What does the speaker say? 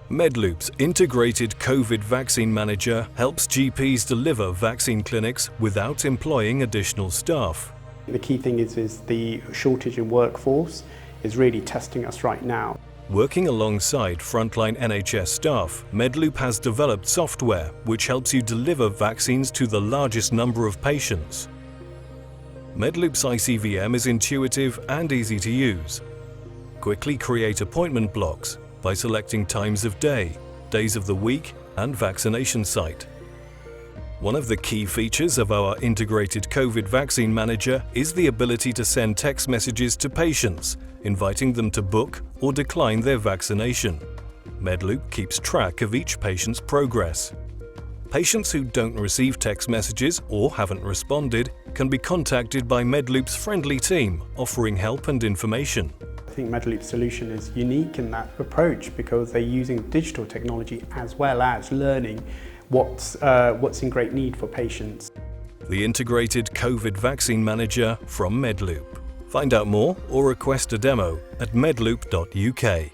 Medloop's integrated COVID vaccine manager helps GPs deliver vaccine clinics without employing additional staff. The key thing is the shortage in workforce is really testing us right now. Working alongside frontline NHS staff, Medloop has developed software which helps you deliver vaccines to the largest number of patients. Medloop's ICVM is intuitive and easy to use. Quickly create appointment blocks by selecting times of day, days of the week, and vaccination site. One of the key features of our integrated COVID vaccine manager is the ability to send text messages to patients, inviting them to book or decline their vaccination. Medloop keeps track of each patient's progress. Patients who don't receive text messages or haven't responded can be contacted by Medloop's friendly team, offering help and information. I think Medloop's solution is unique in that approach because they're using digital technology as well as learning what's in great need for patients. The integrated COVID vaccine manager from Medloop. Find out more or request a demo at medloop.uk.